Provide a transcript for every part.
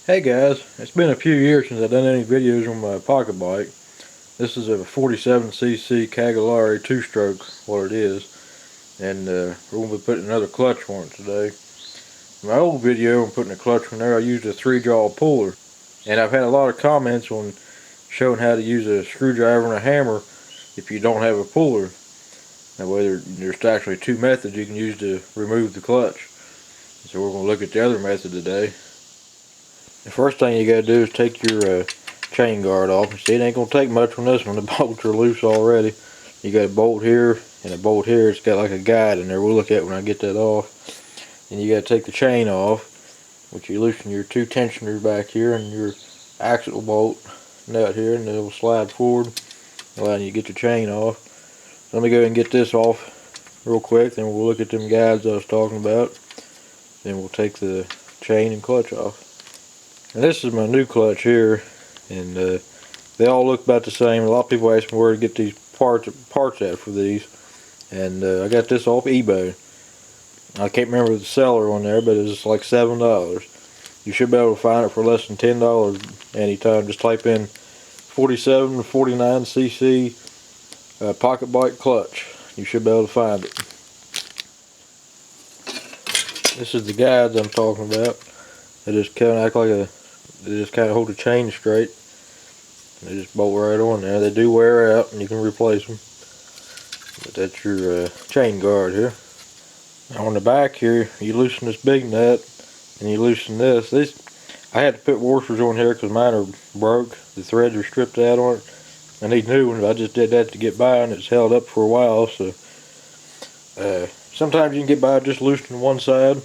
Hey guys, it's been a few years since I've done any videos on my pocket bike. This is a 47cc Cagliari 2-stroke, what it is, and we're going to be putting another clutch on it today. In my old video on putting a clutch on there, I used a 3-jaw puller, and I've had a lot of comments on showing how to use a screwdriver and a hammer if you don't have a puller. That way there's actually two methods you can use to remove the clutch. So we're going to look at the other method today. The first thing you gotta do is take your chain guard off. See, it ain't gonna take much on this one. The bolts are loose already. You got a bolt here and a bolt here. It's got like a guide in there. We'll look at it when I get that off. And you gotta take the chain off, which you loosen your two tensioners back here and your axle bolt nut here, and it will slide forward, allowing you to get the chain off. So let me go ahead and get this off real quick. Then we'll look at them guides I was talking about. Then we'll take the chain and clutch off. And this is my new clutch here, and they all look about the same. A lot of people ask me where to get these parts at for these, and I got this off eBay. I can't remember the seller on there, but it's like $7. You should be able to find it for less than $10 anytime. Just type in 47 to 49cc pocket bike clutch. You should be able to find it. This is the guides I'm talking about. They just kind of act like they just kind of hold the chain straight. They just bolt right on there. They do wear out and you can replace them. But that's your chain guard here. Now on the back here, you loosen this big nut and you loosen this. I had to put washers on here because mine are broke. The threads are stripped out on it. I need new ones. I just did that to get by, and it's held up for a while. So sometimes you can get by just loosening one side.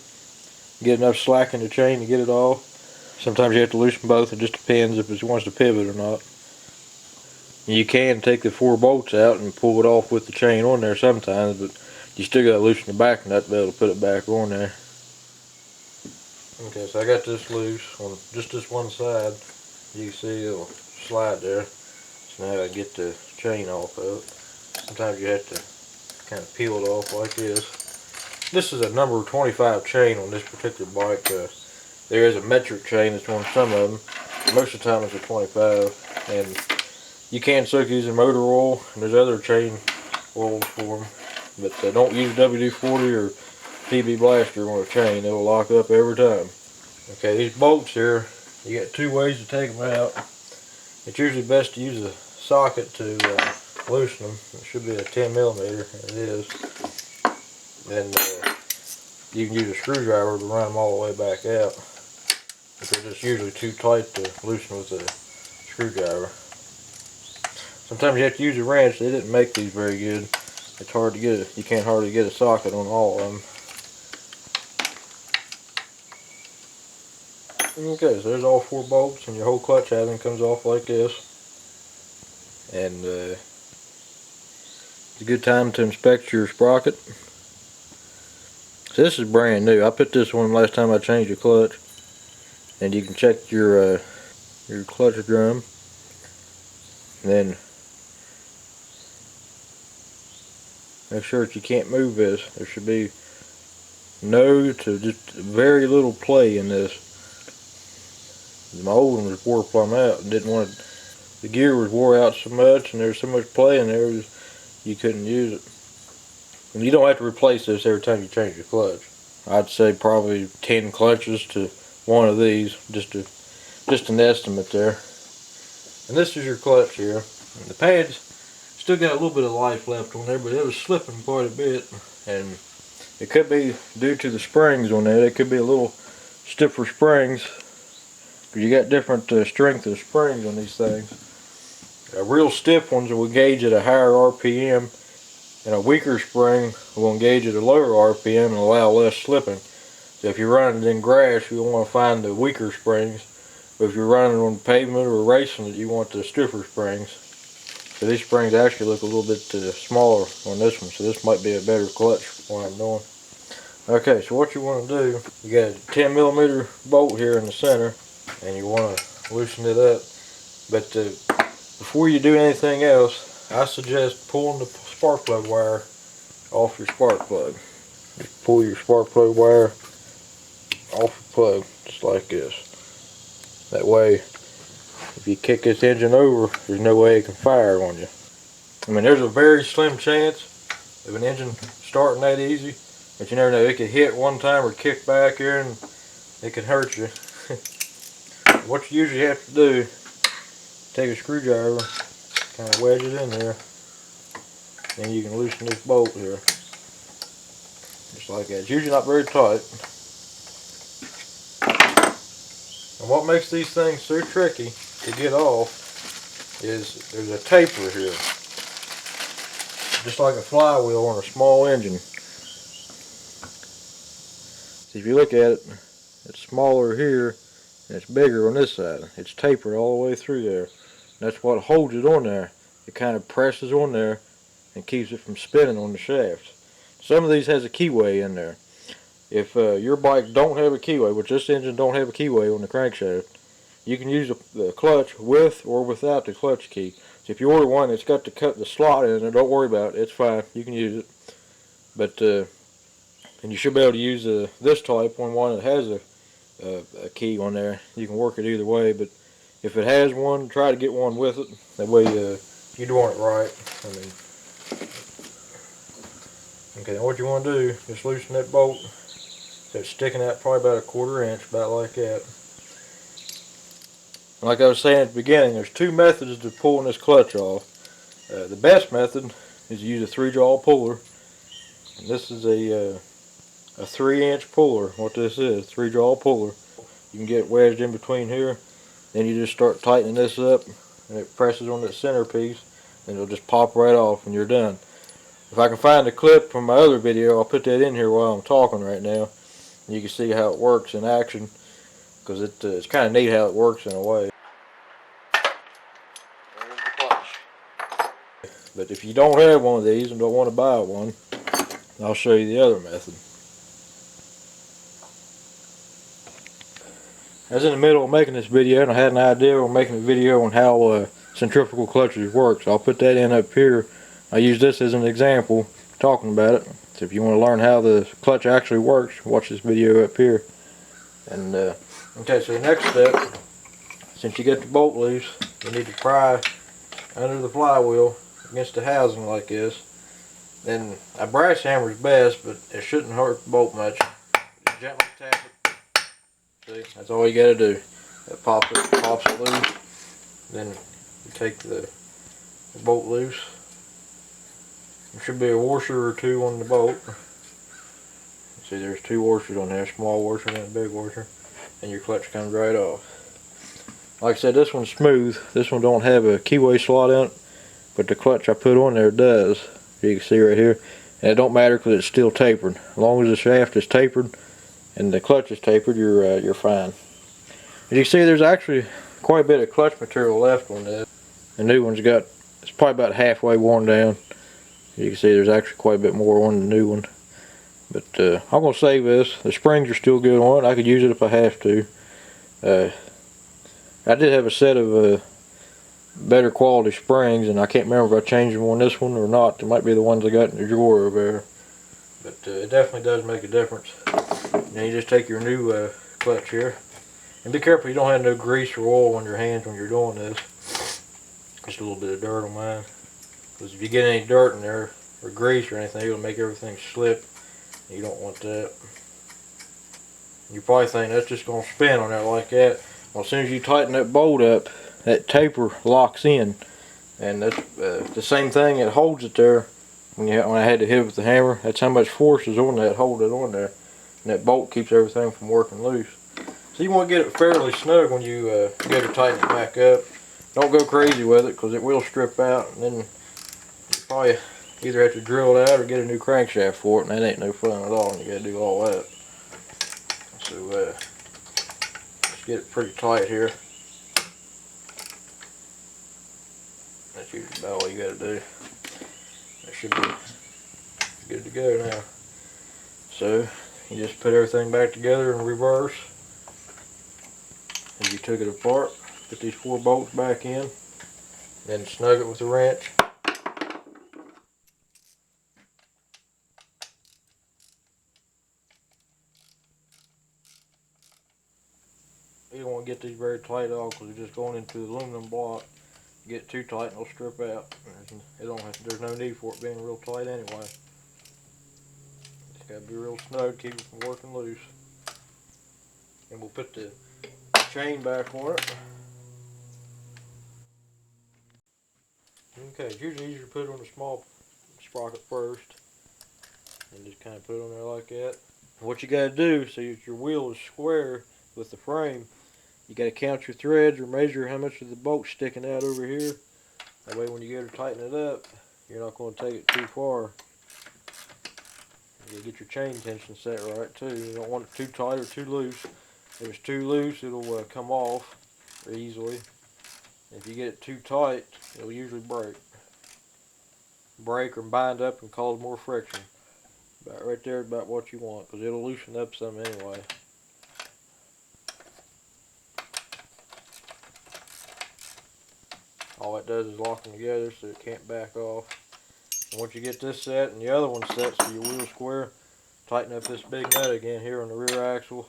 Get enough slack in the chain to get it off. Sometimes you have to loosen both. It just depends if it wants to pivot or not. You can take the 4 bolts out and pull it off with the chain on there sometimes, but you still got to loosen the back nut to be able to put it back on there. Okay, so I got this loose on just this one side. You can see it'll slide there. So now I get the chain off of it. Sometimes you have to kind of peel it off like this. This is a number 25 chain on this particular bike. There is a metric chain that's on some of them. Most of the time it's a 25. And you can soak these in motor oil, and there's other chain oils for them. But don't use WD-40 or PB Blaster on a chain. It'll lock up every time. Okay, these bolts here, you got 2 ways to take them out. It's usually best to use a socket to loosen them. It should be a 10mm. It is. And you can use a screwdriver to run them all the way back out. But they're just usually too tight to loosen with a screwdriver. Sometimes you have to use a wrench. They didn't make these very good. It's hard to get you can't hardly get a socket on all of them. Okay, so there's all 4 bolts, and your whole clutch housing comes off like this. And it's a good time to inspect your sprocket. So this is brand new. I put this on last time I changed the clutch. And you can check your clutch drum. And then make sure that you can't move this. There should be no to just very little play in this. My old one was wore plumb out and didn't want it. The gear was wore out so much, and there was so much play in there you couldn't use it. And you don't have to replace this every time you change your clutch. I'd say probably 10 clutches to one of these, just an estimate there. And this is your clutch here. And the pads still got a little bit of life left on there, but it was slipping quite a bit. And it could be due to the springs on there. It could be a little stiffer springs. Because you got different strength of springs on these things. Real stiff ones will engage at a higher RPM, and a weaker spring will engage at a lower RPM and allow less slipping. So if you're running it in grass, you'll want to find the weaker springs. But if you're running on pavement or racing it, you want the stiffer springs. So these springs actually look a little bit smaller on this one, so this might be a better clutch for what I'm doing. Okay, so what you want to do, you got a 10mm bolt here in the center, and you want to loosen it up. But before you do anything else, I suggest pulling the spark plug wire off your spark plug. Just pull your spark plug wire off the plug, just like this. That way, if you kick this engine over, there's no way it can fire on you. I mean, there's a very slim chance of an engine starting that easy, but you never know. It could hit one time or kick back here and it can hurt you. What you usually have to do, take a screwdriver, kind of wedge it in there, and you can loosen this bolt here. Just like that. It's usually not very tight. And what makes these things so tricky to get off is there's a taper here. Just like a flywheel on a small engine. So if you look at it, it's smaller here and it's bigger on this side. It's tapered all the way through there. And that's what holds it on there. It kind of presses on there and keeps it from spinning on the shafts. Some of these has a keyway in there. If your bike don't have a keyway, which this engine don't have a keyway on the crankshaft, you can use the clutch with or without the clutch key. So if you order one that's got the slot in there, don't worry about it. It's fine. You can use it. But and you should be able to use this type one that has a key on there. You can work it either way. But if it has one, try to get one with it. That way you're doing it right. I mean, okay. Now what you want to do is loosen that bolt. So it's sticking out probably about a 1/4 inch, about like that. Like I was saying at the beginning, there's two methods to pulling this clutch off. The best method is to use a 3-jaw puller. And this is a 3-inch puller. What this is, 3-jaw puller. You can get it wedged in between here. Then you just start tightening this up, and it presses on that centerpiece, and it'll just pop right off, and you're done. If I can find a clip from my other video, I'll put that in here while I'm talking right now. And you can see how it works in action, because it's kind of neat how it works in a way. There's the clutch. But if you don't have one of these and don't want to buy one, I'll show you the other method. I was in the middle of making this video, and I had an idea of making a video on how centrifugal clutches work. So I'll put that in up here. I use this as an example, talking about it. So if you want to learn how the clutch actually works, watch this video up here. And okay, so the next step, since you get the bolt loose, you need to pry under the flywheel against the housing like this. Then a brass hammer is best, but it shouldn't hurt the bolt much. Just gently tap it. See, that's all you got to do. That pops it loose. Then you take the bolt loose. There should be a washer or two on the bolt. See, there's 2 washers on there, small washer and a big washer, and your clutch comes right off. Like I said, this one's smooth. This one don't have a keyway slot in it, but the clutch I put on there does. You can see right here, and it don't matter because it's still tapered. As long as the shaft is tapered and the clutch is tapered, you're fine. As you can see, there's actually quite a bit of clutch material left on this. The new one's it's probably about halfway worn down. You can see there's actually quite a bit more on the new one. But I'm going to save this. The springs are still good on it. I could use it if I have to. I did have a set of better quality springs, and I can't remember if I changed them on this one or not. It might be the ones I got in the drawer over there. But it definitely does make a difference. Now you just take your new clutch here. And be careful you don't have no grease or oil on your hands when you're doing this. Just a little bit of dirt on mine. Because if you get any dirt in there, or grease or anything, it'll make everything slip. You don't want that. You probably think that's just going to spin on there like that. Well, as soon as you tighten that bolt up, that taper locks in. And that's the same thing that holds it there when I had to hit it with the hammer. That's how much force is on that, hold it on there. And that bolt keeps everything from working loose. So you want to get it fairly snug when you get it tighten it back up. Don't go crazy with it because it will strip out, and then you probably either have to drill it out or get a new crankshaft for it, and that ain't no fun at all, and you gotta do all that. So let's get it pretty tight here. That's usually about all you gotta do. That should be good to go now. So you just put everything back together in reverse. And you took it apart, put these 4 bolts back in, then snug it with a wrench. You don't want to get these very tight at all because they're just going into the aluminum block. Get too tight and they'll strip out. There's no need for it being real tight anyway. It's got to be real snug, keep it from working loose. And we'll put the chain back on it. Okay, it's usually easier to put it on the small sprocket first. And just kind of put it on there like that. And what you got to do, so that your wheel is square with the frame, you got to count your threads or measure how much of the bolt's sticking out over here. That way when you go to tighten it up, you're not going to take it too far. You get your chain tension set right too. You don't want it too tight or too loose. If it's too loose, it'll come off easily. If you get it too tight, it'll usually break or bind up and cause more friction. About right there, about what you want, because it'll loosen up some anyway. All it does is lock them together so it can't back off. And once you get this set and the other one set so your wheel's square, tighten up this big nut again here on the rear axle.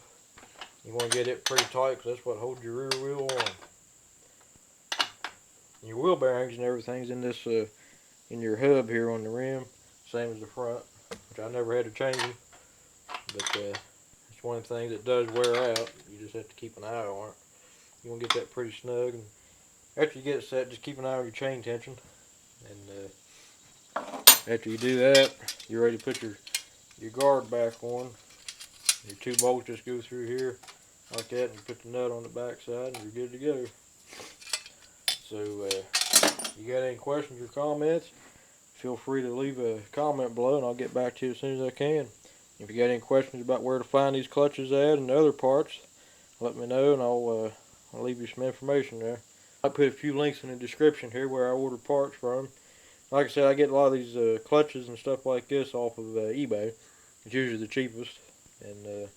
You want to get it pretty tight because that's what holds your rear wheel on. And your wheel bearings and everything's in this in your hub here on the rim, same as the front, which I never had to change them. But it's one of the things that does wear out. You just have to keep an eye on it. You want to get that pretty snug. And after you get it set, just keep an eye on your chain tension. And after you do that, you're ready to put your guard back on. Your two bolts just go through here like that, and you put the nut on the back side, and you're good to go. So, you got any questions or comments, feel free to leave a comment below, and I'll get back to you as soon as I can. If you got any questions about where to find these clutches at and other parts, let me know, and I'll leave you some information there. I put a few links in the description here where I order parts from. Like I said, I get a lot of these clutches and stuff like this off of eBay. It's usually the cheapest. And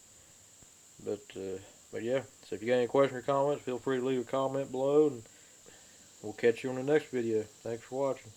but yeah. So if you got any questions or comments, feel free to leave a comment below, and we'll catch you on the next video. Thanks for watching.